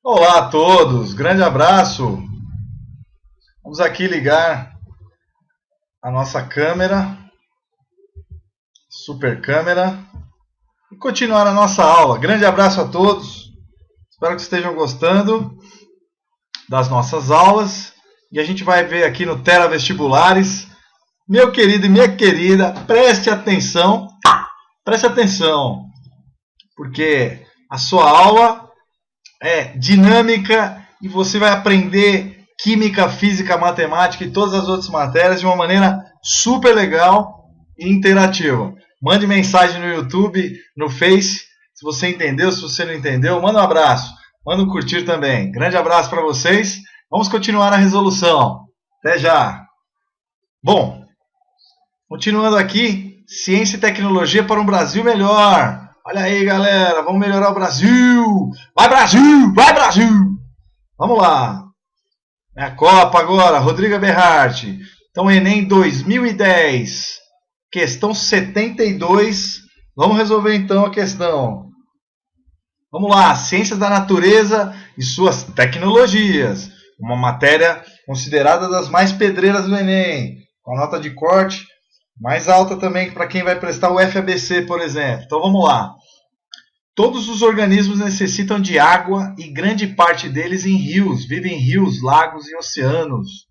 Olá a todos, grande abraço. Vamos aqui ligar a nossa câmera, super câmera, e continuar a nossa aula. Grande abraço a todos, espero que estejam gostando das nossas aulas. E a gente vai ver aqui no Tera Vestibulares. Meu querido e minha querida, preste atenção, porque a sua aula é dinâmica e você vai aprender química, física, matemática e todas as outras matérias de uma maneira super legal e interativa. Mande mensagem no YouTube, no Face, se você entendeu, se você não entendeu, manda um abraço, manda um curtir também. Grande abraço para vocês. Vamos continuar a resolução. Até já. Bom, continuando aqui, ciência e tecnologia para um Brasil melhor. Olha aí, galera, vamos melhorar o Brasil! Vai, Brasil! Vai, Brasil! Vamos lá. É a Copa agora, Rodrigo Berhardt. Então, Enem 2010, questão 72. Vamos resolver então a questão. Vamos lá, ciências da natureza e suas tecnologias. Uma matéria considerada das mais pedreiras do Enem, com a nota de corte mais alta também para quem vai prestar o FABC, por exemplo. Então vamos lá. Todos os organismos necessitam de água e grande parte deles em rios, vivem em rios, lagos e oceanos.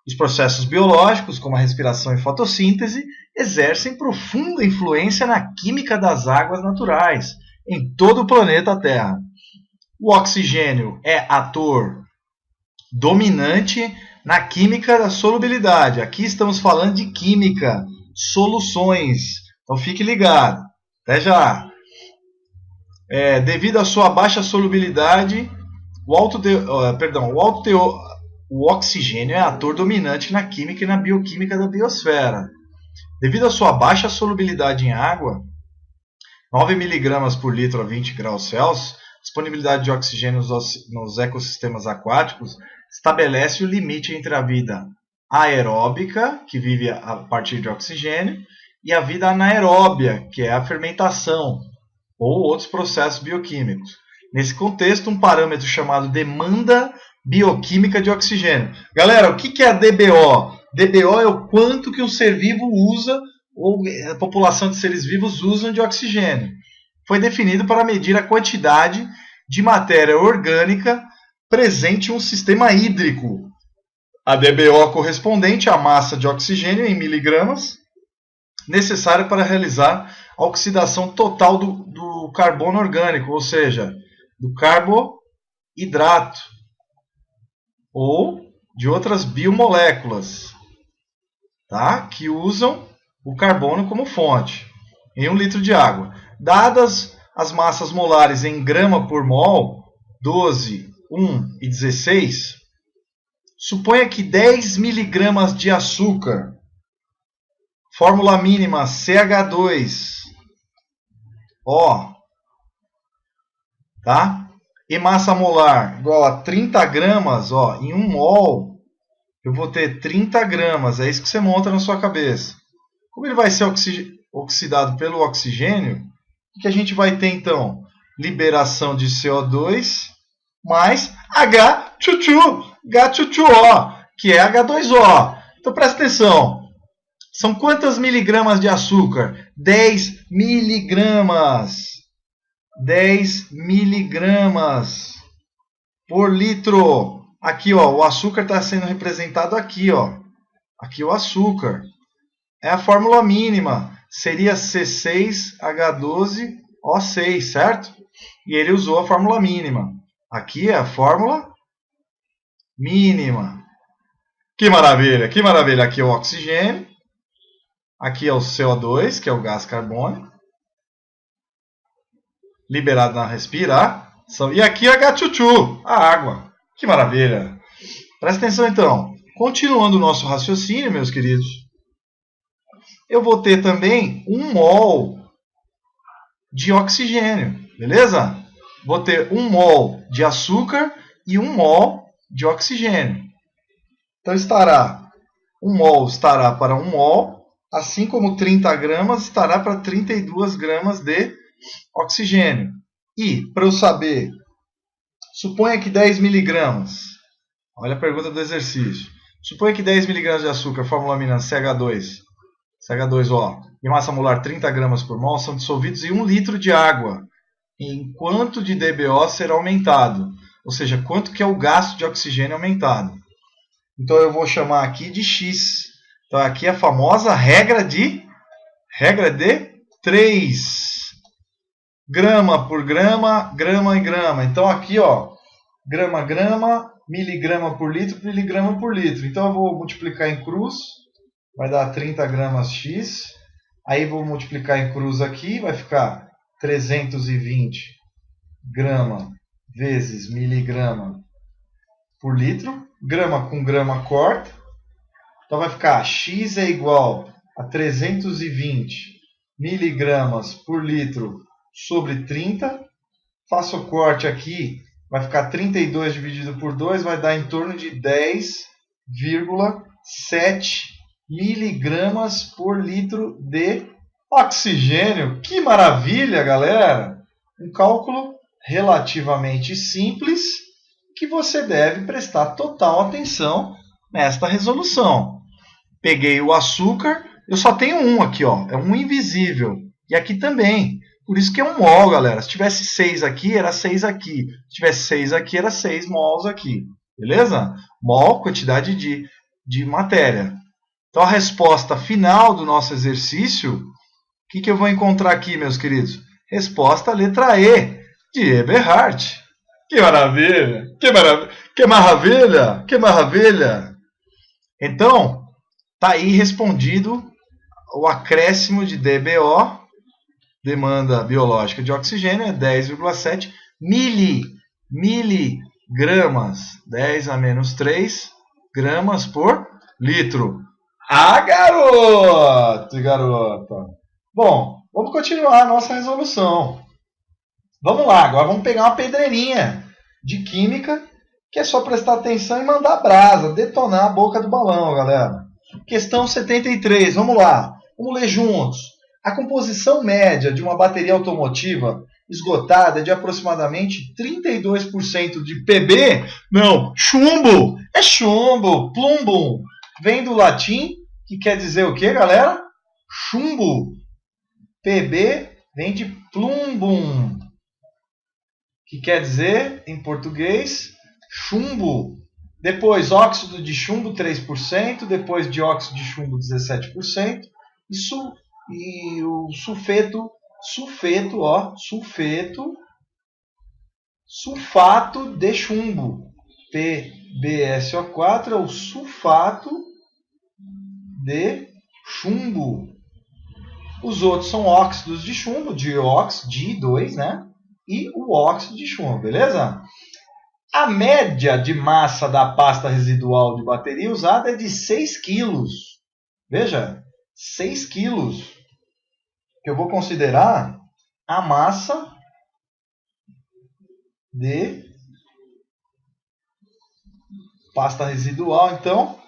Os processos biológicos, como a respiração e fotossíntese, exercem profunda influência na química das águas naturais em todo o planeta Terra. O oxigênio é ator dominante na química da solubilidade. Aqui estamos falando de química, soluções. Então fique ligado. Até já. Devido à sua baixa solubilidade, o oxigênio é ator dominante na química e na bioquímica da biosfera. Devido à sua baixa solubilidade em água, 9 mg por litro a 20 graus Celsius, disponibilidade de oxigênio nos ecossistemas aquáticos estabelece o limite entre a vida aeróbica, que vive a partir de oxigênio, e a vida anaeróbia, que é a fermentação, ou outros processos bioquímicos. Nesse contexto, um parâmetro chamado demanda bioquímica de oxigênio. Galera, o que é a DBO? DBO é o quanto que um ser vivo usa, ou a população de seres vivos usam de oxigênio. Foi definido para medir a quantidade de matéria orgânica presente em um sistema hídrico. A DBO correspondente à massa de oxigênio em miligramas necessária para realizar a oxidação total do carbono orgânico, ou seja, do carboidrato ou de outras biomoléculas, tá? Que usam o carbono como fonte em 1 litro de água. Dadas as massas molares em grama por mol, 12, 1 e 16, suponha que 10 mg de açúcar, fórmula mínima CH2O, tá? E massa molar igual a 30 gramas, em 1 mol, eu vou ter 30 gramas, é isso que você monta na sua cabeça. Como ele vai ser oxidado pelo oxigênio, o que a gente vai ter então? Liberação de CO2 mais H2O, que é H2O. Então presta atenção. São quantas miligramas de açúcar? 10 miligramas. 10 miligramas por litro. Aqui, o açúcar está sendo representado aqui, Aqui o açúcar. É a fórmula mínima. Seria C6H12O6, certo? E ele usou a fórmula mínima. Aqui é a fórmula mínima. Que maravilha, que maravilha. Aqui é o oxigênio. Aqui é o CO2, que é o gás carbônico, liberado na respiração. E aqui é H2O, a água. Que maravilha. Presta atenção então. Continuando o nosso raciocínio, meus queridos, eu vou ter também 1 mol de oxigênio, beleza? Vou ter 1 mol de açúcar e 1 mol de oxigênio. Então 1 mol estará para 1 mol, assim como 30 gramas estará para 32 gramas de oxigênio. E, para eu saber Suponha que 10 miligramas. Olha a pergunta do exercício. Suponha que 10 miligramas de açúcar, fórmula aminante CH2O, e massa molar 30 gramas por mol são dissolvidos em 1 litro de água. Em quanto de DBO será aumentado? Ou seja, quanto que é o gasto de oxigênio aumentado? Então eu vou chamar aqui de X. Então aqui é a famosa regra de 3. Grama por grama, grama e grama. Então aqui, ó, grama, grama, miligrama por litro, miligrama por litro. Então eu vou multiplicar em cruz, vai dar 30 gramas X. Aí vou multiplicar em cruz aqui, vai ficar 320 grama vezes miligrama por litro. Grama com grama corta. Então vai ficar X é igual a 320 miligramas por litro sobre 30. Faço o corte aqui, vai ficar 32 dividido por 2, vai dar em torno de 10,7 miligramas por litro de oxigênio. Que maravilha, galera! Um cálculo relativamente simples que você deve prestar total atenção nesta resolução. Peguei o açúcar, eu só tenho um aqui, ó, é um invisível. E aqui também. Por isso que é um mol, galera. Se tivesse 6 aqui, era 6 aqui. Se tivesse 6 aqui, era 6 mols aqui. Beleza? Mol, quantidade de matéria. Então, a resposta final do nosso exercício, o que eu vou encontrar aqui, meus queridos? Resposta letra E, de Eberhard. Que maravilha! Que maravilha! Que maravilha! Que maravilha! Então, tá aí respondido o acréscimo de DBO, demanda biológica de oxigênio, é 10,7 miligramas, 10 a menos 3 gramas por litro. Ah, garoto e garota! Bom, vamos continuar a nossa resolução. Vamos lá, agora vamos pegar uma pedreirinha de química, que é só prestar atenção e mandar brasa, detonar a boca do balão, galera. Questão 73, vamos lá, vamos ler juntos. A composição média de uma bateria automotiva esgotada é de aproximadamente 32% de PB. Não, chumbo! É chumbo, plumbum. Vem do latim, que quer dizer o que, galera? Chumbo. PB vem de plumbum, que quer dizer, em português, chumbo. Depois, óxido de chumbo, 3%. Depois, dióxido de chumbo, 17%. E o sulfato de chumbo, PbSO4, é o sulfato de chumbo. Os outros são óxidos de chumbo, Di2, né? E o óxido de chumbo, beleza? A média de massa da pasta residual de bateria usada é de 6 kg. Veja, 6 kg. Que eu vou considerar a massa de pasta residual, então,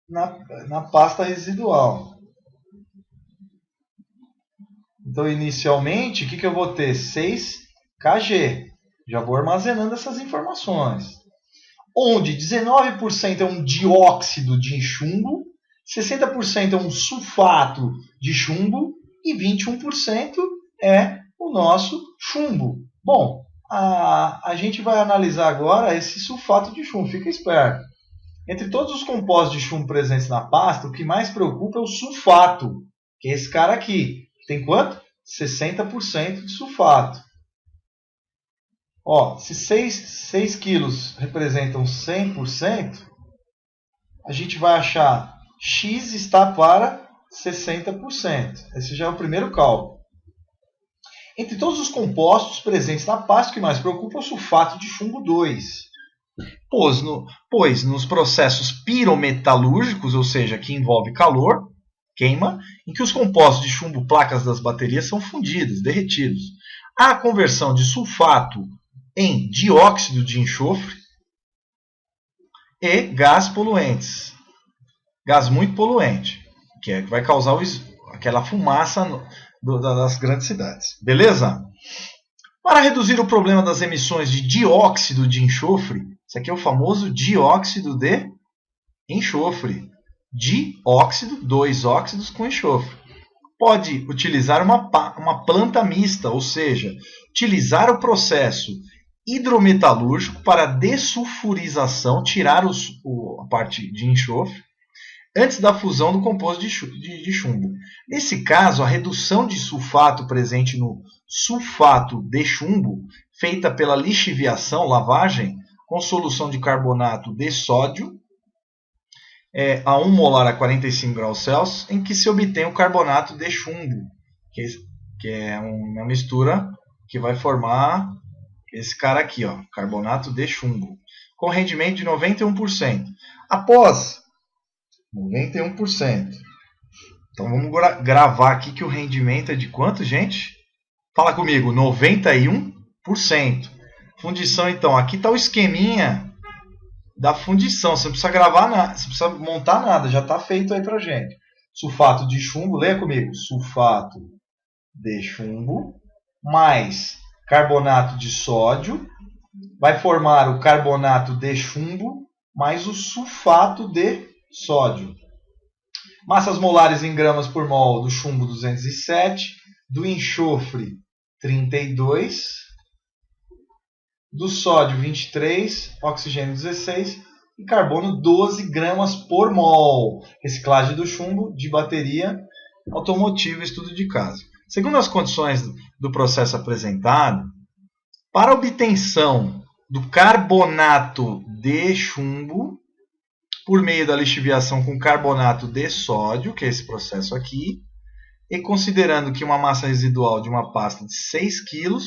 na pasta residual. Então, inicialmente, o que eu vou ter? 6 kg. Já vou armazenando essas informações. Onde 19% é um dióxido de chumbo, 60% é um sulfato de chumbo e 21% é o nosso chumbo. Bom, a gente vai analisar agora esse sulfato de chumbo. Fica esperto. Entre todos os compostos de chumbo presentes na pasta, o que mais preocupa é o sulfato, que é esse cara aqui. Tem quanto? 60% de sulfato. Ó, se 6 quilos representam 100%, a gente vai achar X está para 60%. Esse já é o primeiro cálculo. Entre todos os compostos presentes na pasta, o que mais preocupa é o sulfato de chumbo 2. Pois nos processos pirometalúrgicos, ou seja, que envolve calor, queima, em que os compostos de chumbo placas das baterias são fundidos, derretidos. A conversão de sulfato em dióxido de enxofre e gás poluentes. Gás muito poluente, que vai causar aquela fumaça das grandes cidades. Beleza? Para reduzir o problema das emissões de dióxido de enxofre, esse aqui é o famoso dióxido de enxofre. Dióxido, 2 óxidos com enxofre. Pode utilizar uma planta mista, ou seja, utilizar o processo hidrometalúrgico para dessulfurização, tirar a parte de enxofre, antes da fusão do composto de chumbo. Nesse caso, a redução de sulfato presente no sulfato de chumbo, feita pela lixiviação, lavagem, com solução de carbonato de sódio, a 1 molar a 45 graus Celsius, em que se obtém o carbonato de chumbo, que é uma mistura que vai formar esse cara aqui, ó, carbonato de chumbo, com rendimento de 91%. Após 91%. Então vamos gravar aqui que o rendimento é de quanto, gente? Fala comigo, 91%. Fundição, então, aqui está o esqueminha da fundição. Você não precisa gravar nada, você não precisa montar nada, já está feito aí pra gente. Sulfato de chumbo, leia comigo. Sulfato de chumbo mais carbonato de sódio vai formar o carbonato de chumbo mais o sulfato de sódio. Massas molares em gramas por mol do chumbo 207, do enxofre 32, do sódio 23, oxigênio 16 e carbono 12 gramas por mol. Reciclagem do chumbo de bateria automotiva, estudo de caso. Segundo as condições do processo apresentado, para a obtenção do carbonato de chumbo, por meio da lixiviação com carbonato de sódio, que é esse processo aqui, e considerando que uma massa residual de uma pasta de 6 kg,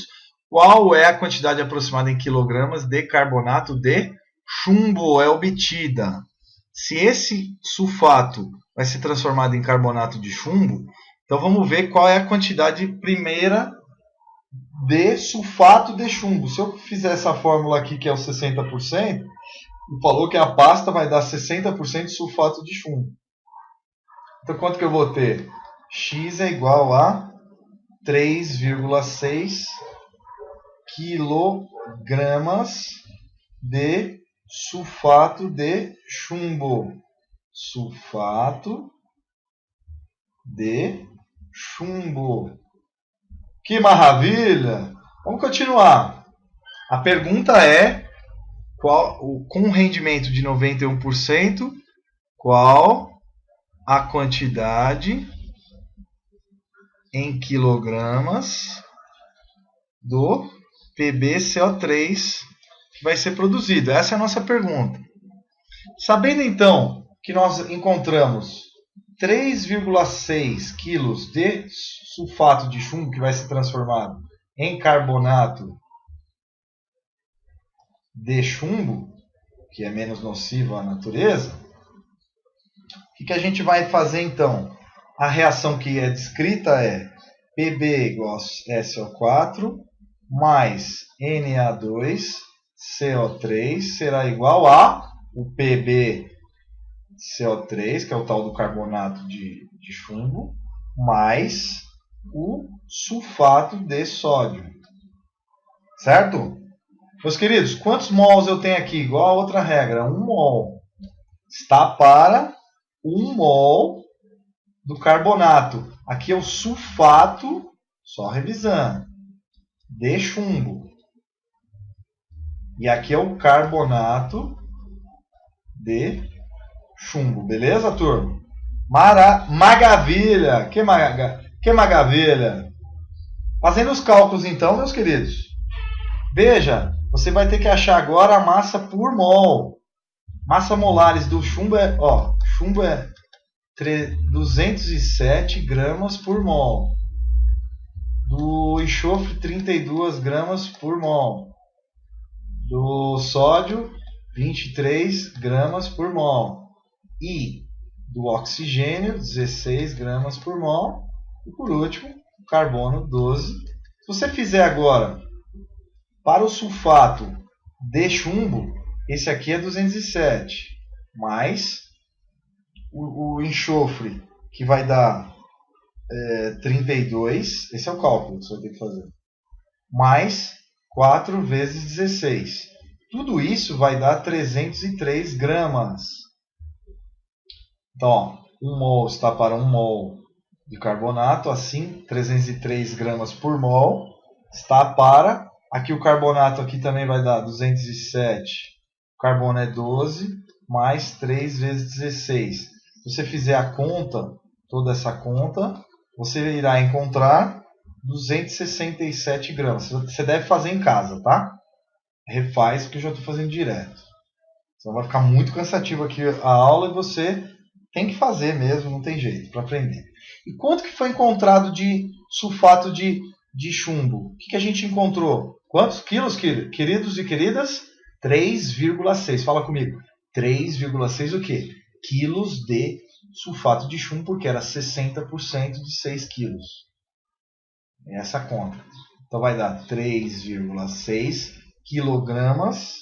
qual é a quantidade aproximada em quilogramas de carbonato de chumbo é obtida? Se esse sulfato vai ser transformado em carbonato de chumbo, então vamos ver qual é a quantidade primeira de sulfato de chumbo. Se eu fizer essa fórmula aqui, que é o 60%, falou que a pasta vai dar 60% de sulfato de chumbo. Então, quanto que eu vou ter? X é igual a 3,6 quilogramas de sulfato de chumbo. Sulfato de chumbo. Que maravilha! Vamos continuar. A pergunta é, com um rendimento de 91%, qual a quantidade em quilogramas do PbCO3 que vai ser produzido? Essa é a nossa pergunta. Sabendo então que nós encontramos 3,6 quilos de sulfato de chumbo que vai ser transformado em carbonato de chumbo, que é menos nocivo à natureza, o que a gente vai fazer então? A reação que é descrita é Pb igual a SO4 mais Na2CO3 será igual a o PbCO3, que é o tal do carbonato de chumbo, mais o sulfato de sódio. Certo? Meus queridos, quantos mols eu tenho aqui? Igual a outra regra, 1 mol. Está para 1 mol do carbonato. Aqui é o sulfato, só revisando, de chumbo. E aqui é o carbonato de chumbo. Beleza, turma? Maravilha! Que maravilha! Fazendo os cálculos então, meus queridos. Veja, você vai ter que achar agora a massa por mol. Massa molares do chumbo é, chumbo é 207 gramas por mol. Do enxofre, 32 gramas por mol. Do sódio, 23 gramas por mol. E do oxigênio, 16 gramas por mol. E por último, o carbono, 12. Se você fizer agora para o sulfato de chumbo, esse aqui é 207, mais o enxofre, que vai dar 32, esse é o cálculo que você vai ter que fazer. mais 4 vezes 16. Tudo isso vai dar 303 gramas. Então, ó, 1 mol está para 1 mol de carbonato, assim, 303 gramas por mol está para... Aqui o carbonato aqui também vai dar 207, o carbono é 12, mais 3 vezes 16. Se você fizer a conta, toda essa conta, você irá encontrar 267 gramas. Você deve fazer em casa, tá? Refaz, porque eu já estou fazendo direto. Então vai ficar muito cansativo aqui a aula e você tem que fazer mesmo, não tem jeito, para aprender. E quanto que foi encontrado de sulfato de chumbo? O que a gente encontrou? Quantos quilos, queridos e queridas? 3,6. Fala comigo. 3,6 o quê? Quilos de sulfato de chumbo, porque era 60% de 6 quilos. Essa a conta. Então vai dar 3,6 quilogramas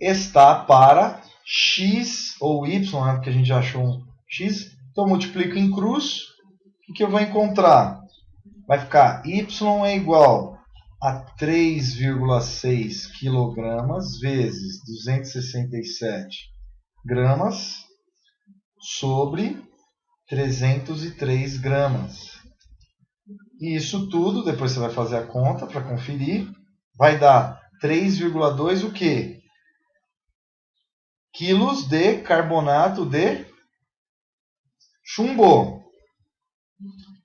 está para X ou Y, né, porque a gente já achou um X. Então eu multiplico em cruz. O que eu vou encontrar? Vai ficar Y é igual a 3,6 quilogramas vezes 267 gramas sobre 303 gramas. E isso tudo, depois você vai fazer a conta para conferir, vai dar 3,2 o quê? Quilos de carbonato de chumbo.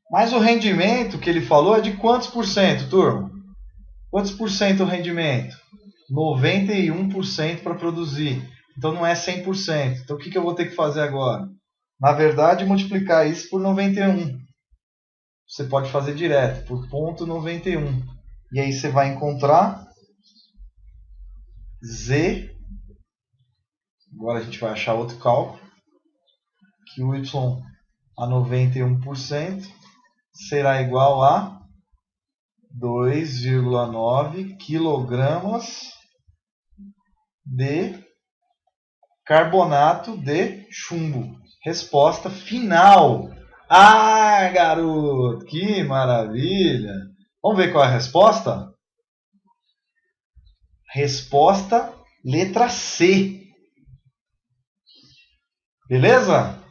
Mas o rendimento que ele falou é de quantos por cento, turma? Quantos por cento o rendimento? 91% para produzir. Então não é 100%. Então o que eu vou ter que fazer agora? Na verdade, multiplicar isso por 91. Você pode fazer direto, por 0,91. E aí você vai encontrar Z. Agora a gente vai achar outro cálculo. Que o Y a 91% será igual a 2,9 quilogramas de carbonato de chumbo. Resposta final. Ah, garoto, que maravilha! Vamos ver qual é a resposta? Resposta letra C. Beleza?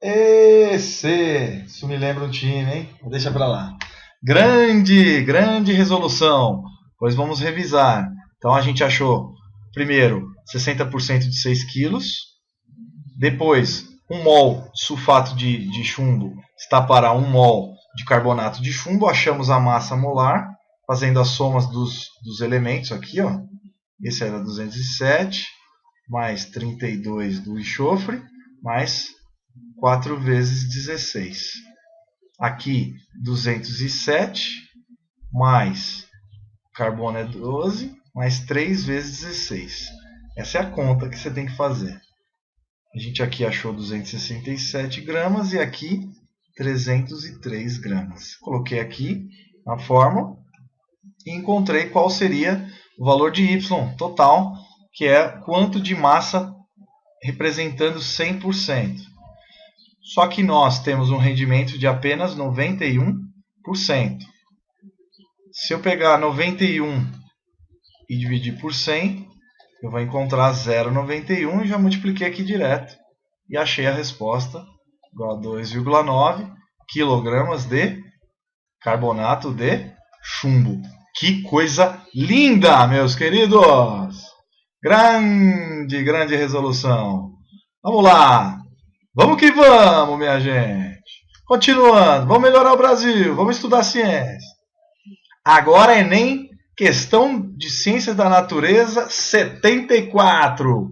Isso me lembra um time, hein? Deixa pra lá. Grande resolução. Pois vamos revisar. Então a gente achou, primeiro, 60% de 6 quilos. Depois, 1 mol de sulfato de chumbo está para 1 mol de carbonato de chumbo. Achamos a massa molar, fazendo as somas dos elementos aqui. Ó. Esse era 207, mais 32 do enxofre, mais 4 vezes 16. Aqui 207, mais carbono é 12, mais 3 vezes 16. Essa é a conta que você tem que fazer. A gente aqui achou 267 gramas e aqui 303 gramas. Coloquei aqui na fórmula e encontrei qual seria o valor de Y total, que é quanto de massa representando 100%. Só que nós temos um rendimento de apenas 91%. Se eu pegar 91 e dividir por 100, eu vou encontrar 0,91 e já multipliquei aqui direto. E achei a resposta igual a 2,9 quilogramas de carbonato de chumbo. Que coisa linda, meus queridos! Grande resolução. Vamos lá! Vamos que vamos, minha gente! Continuando, vamos melhorar o Brasil, vamos estudar ciência. Agora Enem, questão de ciências da natureza 74.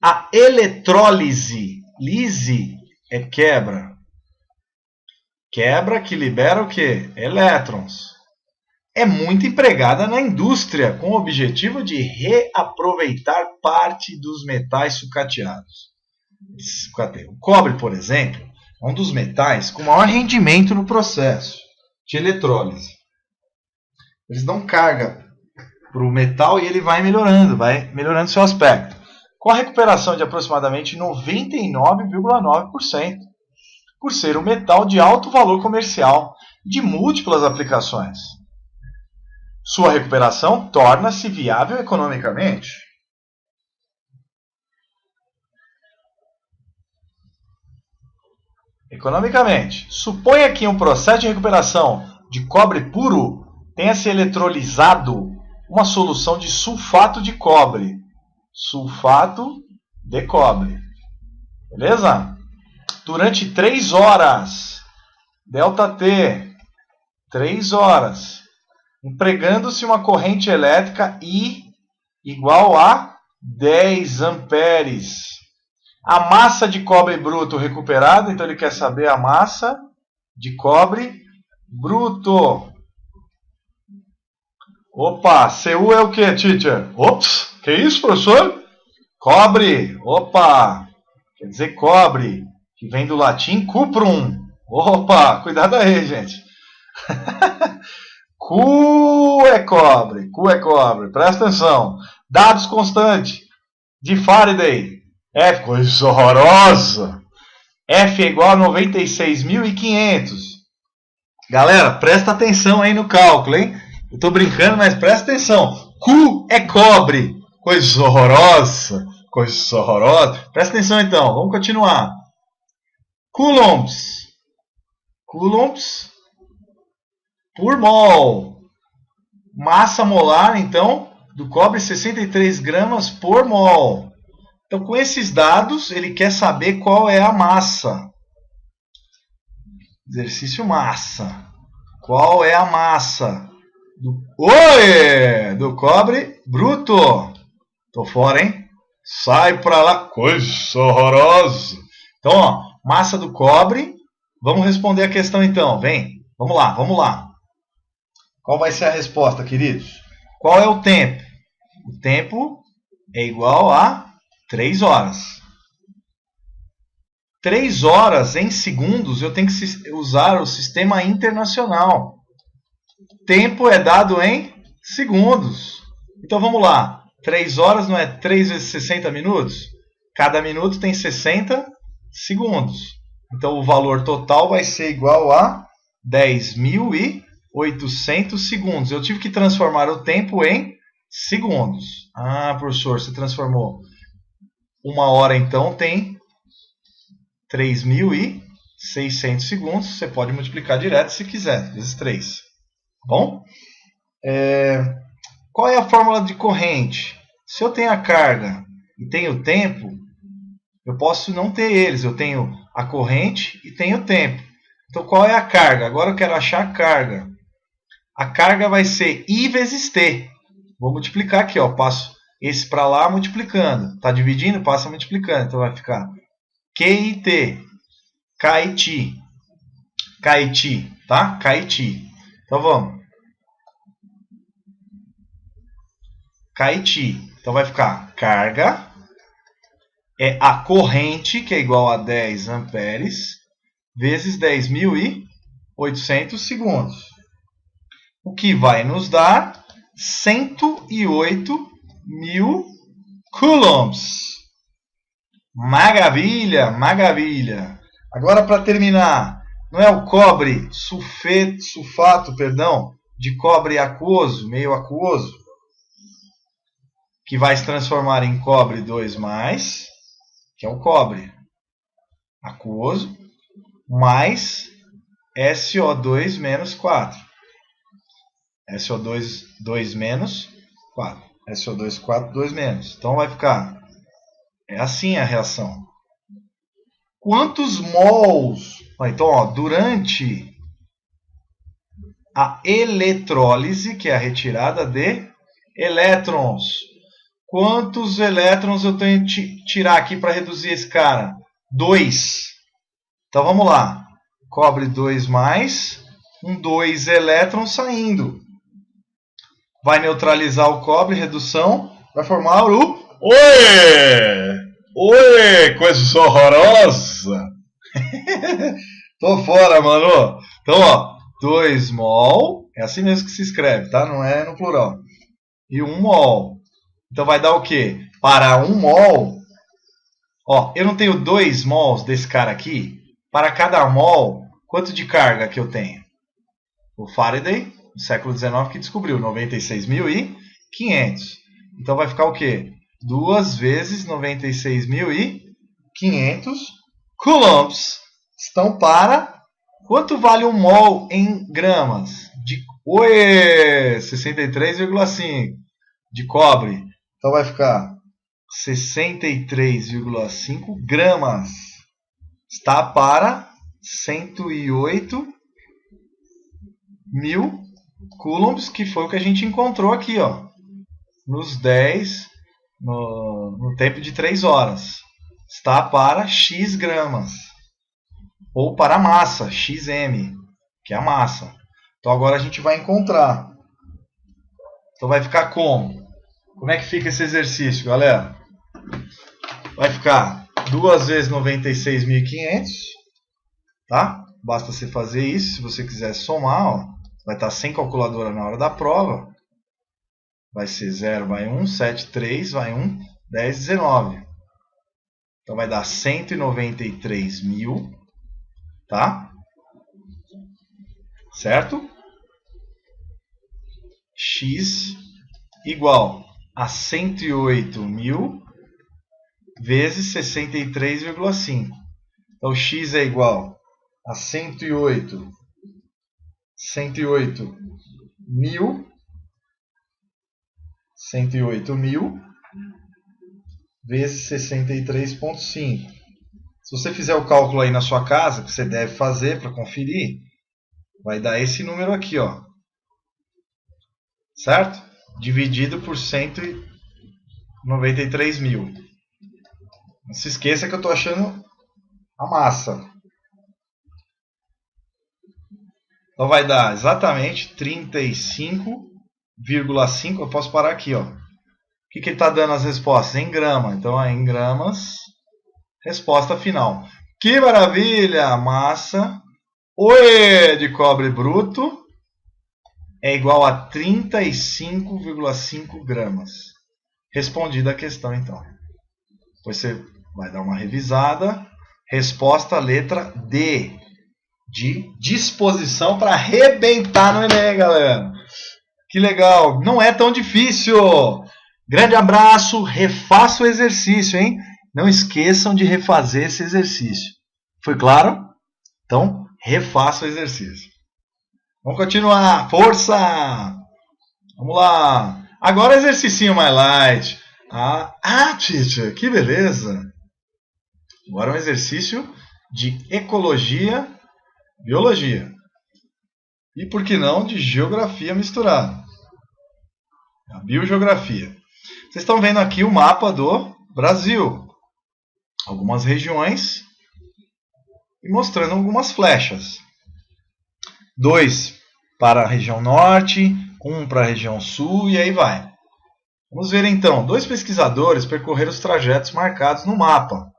A eletrólise, lise é quebra. Quebra que libera o quê? Elétrons. É muito empregada na indústria, com o objetivo de reaproveitar parte dos metais sucateados. O cobre, por exemplo, é um dos metais com maior rendimento no processo de eletrólise. Eles dão carga para o metal e ele vai melhorando seu aspecto, com a recuperação de aproximadamente 99,9%, por ser um metal de alto valor comercial de múltiplas aplicações. Sua recuperação torna-se viável economicamente. Suponha que um processo de recuperação de cobre puro tenha se eletrolizado uma solução de sulfato de cobre. Sulfato de cobre. Beleza? Durante 3 horas. ΔT. 3 horas. Empregando-se uma corrente elétrica I igual a 10 amperes. A massa de cobre bruto recuperada, então ele quer saber a massa de cobre bruto. Opa, Cu é o que, teacher? Ops, que isso, professor? Cobre, opa, quer dizer cobre, que vem do latim cuprum. Opa, cuidado aí, gente. Cu é cobre, presta atenção. Dados constantes de Faraday. F, coisa horrorosa. F é igual a 96.500. Galera, presta atenção aí no cálculo, hein? Eu tô brincando, mas presta atenção. Q é cobre. Coisa horrorosa. Presta atenção então, vamos continuar. Coulombs por mol. Massa molar, então, do cobre 63 gramas por mol. Então, com esses dados, ele quer saber qual é a massa. Exercício massa. Qual é a massa do cobre bruto? Tô fora, hein? Sai pra lá. Coisa horrorosa. Então, ó, massa do cobre. Vamos responder a questão então. Vem. Vamos lá. Qual vai ser a resposta, queridos? Qual é o tempo? O tempo é igual a 3 horas. 3 horas em segundos, eu tenho que usar o sistema internacional. Tempo é dado em segundos. Então vamos lá. 3 horas não é 3 vezes 60 minutos? Cada minuto tem 60 segundos. Então o valor total vai ser igual a 10.800 segundos. Eu tive que transformar o tempo em segundos. Ah, professor, você transformou. 1 hora, então, tem 3.600 segundos. Você pode multiplicar direto se quiser, vezes 3. Bom? Qual é a fórmula de corrente? Se eu tenho a carga e tenho o tempo, eu posso não ter eles. Eu tenho a corrente e tenho o tempo. Então, qual é a carga? Agora eu quero achar a carga. A carga vai ser I vezes T. Vou multiplicar aqui, ó. Passo esse para lá multiplicando. Está dividindo? Passa multiplicando. Então vai ficar QIT. KIT. Tá? KIT. Então vamos. KIT. Então vai ficar carga. É a corrente, que é igual a 10 amperes, vezes 10.800 segundos. O que vai nos dar 108.000 coulombs. Maravilha. Agora, para terminar, não é o cobre sulfato de cobre aquoso, meio aquoso, que vai se transformar em cobre 2+, que é o cobre aquoso, mais SO2 menos 4. SO2 2 menos 4. SO2 4, 2 menos. Então vai ficar. É assim a reação. Quantos mols? Então, ó, durante a eletrólise, que é a retirada de elétrons. Quantos elétrons eu tenho que tirar aqui para reduzir esse cara? 2. Então vamos lá. Cobre 2+, 2 elétrons saindo. Vai neutralizar o cobre, redução, vai formar o... Oi, coisa horrorosa. Tô fora, mano. Então, ó, 2 mol, é assim mesmo que se escreve, tá? Não é no plural. E 1 mol. Então vai dar o quê? Para 1 mol, ó, eu não tenho 2 mols desse cara aqui. Para cada mol, quanto de carga que eu tenho? O Faraday no século XIX que descobriu, 96.500. Então vai ficar o quê? 2 vezes 96.500 coulombs estão para... Quanto vale um mol em gramas? 63,5 de cobre. Então vai ficar 63,5 gramas. Está para 108 mil coulombs, que foi o que a gente encontrou aqui, ó, nos 10, no tempo de 3 horas. Está para x gramas. Ou para a massa, xm, que é a massa. Então agora a gente vai encontrar. Então vai ficar como? Como é que fica esse exercício, galera? Vai ficar 2 vezes 96.500, tá? Basta você fazer isso. Se você quiser somar, ó, vai estar sem calculadora na hora da prova. Vai ser 0, vai 1, 7, 3, vai 1, 10, 19. Então vai dar 193 mil, tá? Certo? X igual a 108 mil vezes 63,5. Então X é igual a 108 mil vezes 63,5. Se você fizer o cálculo aí na sua casa, que você deve fazer para conferir, vai dar esse número aqui, ó. Certo? Dividido por 193 mil. Não se esqueça que eu estou achando a massa. Então vai dar exatamente 35,5. Eu posso parar aqui, ó. O que ele está dando as respostas? Em grama. Então é em gramas. Resposta final. Que maravilha! Massa de cobre bruto é igual a 35,5 gramas. Respondida a questão, então. Depois você vai dar uma revisada. Resposta letra D. De disposição para arrebentar no Enem, galera. Que legal. Não é tão difícil. Grande abraço. Refaça o exercício, hein? Não esqueçam de refazer esse exercício. Foi claro? Então, refaça o exercício. Vamos continuar. Força! Vamos lá. Agora exercício mais light. Teacher, que beleza. Agora um exercício de ecologia, biologia. E por que não de geografia misturada. A biogeografia. Vocês estão vendo aqui o mapa do Brasil. Algumas regiões e mostrando algumas flechas. 2 para a região norte, 1 para a região sul e aí vai. Vamos ver então. 2 pesquisadores percorreram os trajetos marcados no mapa.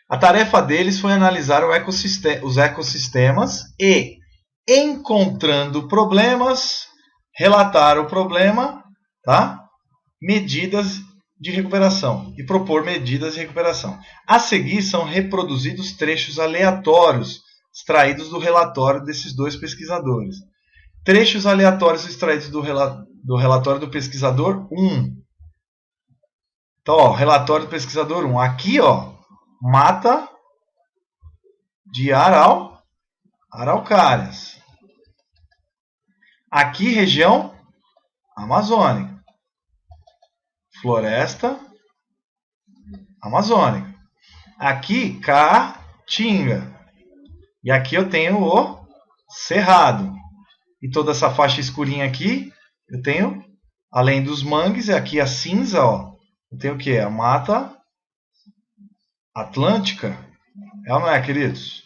A tarefa deles foi analisar os ecossistemas e, encontrando problemas, relatar o problema, tá? Medidas de recuperação e propor medidas de recuperação. A seguir são reproduzidos trechos aleatórios extraídos do relatório desses 2 pesquisadores. Trechos aleatórios extraídos do relatório do pesquisador 1. Então, ó, relatório do pesquisador 1. Aqui, ó, mata de araucárias. Aqui, região amazônica. Floresta amazônica. Aqui, caatinga. E aqui eu tenho o cerrado. E toda essa faixa escurinha aqui, eu tenho, além dos mangues, aqui a cinza, ó, eu tenho o que? A mata atlântica. É ou não é, queridos?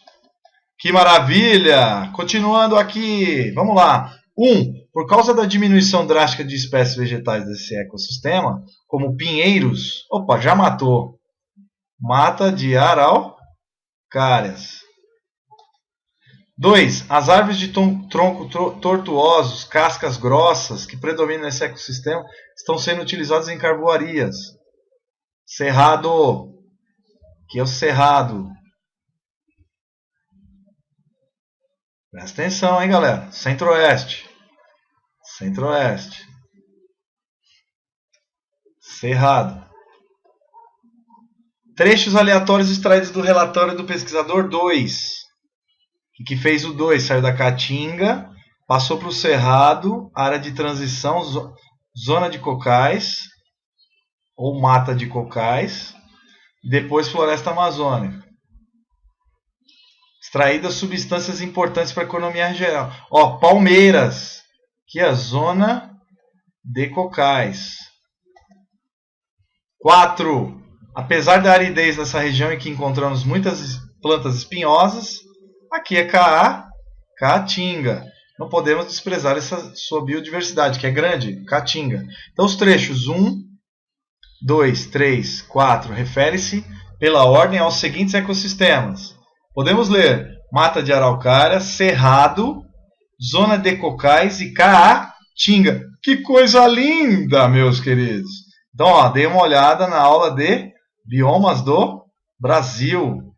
Que maravilha! Continuando aqui, vamos lá. 1. Por causa da diminuição drástica de espécies vegetais desse ecossistema, como pinheiros, já matou. Mata de araucárias. 2. As árvores de tronco tortuosos, cascas grossas, que predominam nesse ecossistema, estão sendo utilizadas em carvoarias. Cerrado. Que é o cerrado. Presta atenção, hein, galera. Centro-oeste. Centro-Oeste. Cerrado. Trechos aleatórios extraídos do relatório do pesquisador 2. Que fez o 2? Saiu da Caatinga, passou para o Cerrado, área de transição, zona de cocais, ou mata de cocais, depois floresta amazônica. Extraídas substâncias importantes para a economia geral. Ó, Palmeiras, que é a zona de cocais. 4. Apesar da aridez nessa região em que encontramos muitas plantas espinhosas, aqui é Caatinga. Não podemos desprezar essa sua biodiversidade, que é grande, Caatinga. Então, os trechos 1, 2, 3, 4 refere-se pela ordem aos seguintes ecossistemas. Podemos ler mata de araucária, cerrado, zona de cocais e Caatinga. Que coisa linda, meus queridos! Então, ó, dê uma olhada na aula de Biomas do Brasil.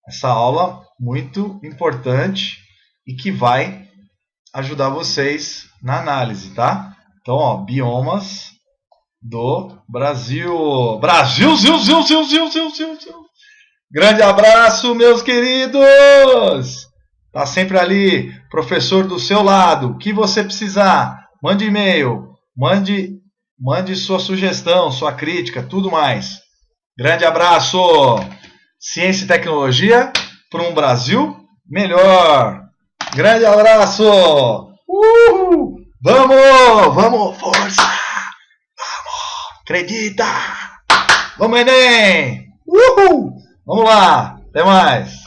Essa aula muito importante e que vai ajudar vocês na análise, tá? Então, ó, Biomas do Brasil. Brasil, ziu. Grande abraço, meus queridos! Tá sempre ali, professor do seu lado. O que você precisar, mande e-mail, mande sua sugestão, sua crítica, tudo mais. Grande abraço! Ciência e tecnologia para um Brasil melhor. Grande abraço! Vamos, força! Vamos, acredita! Vamos, Enem! Vamos lá, até mais!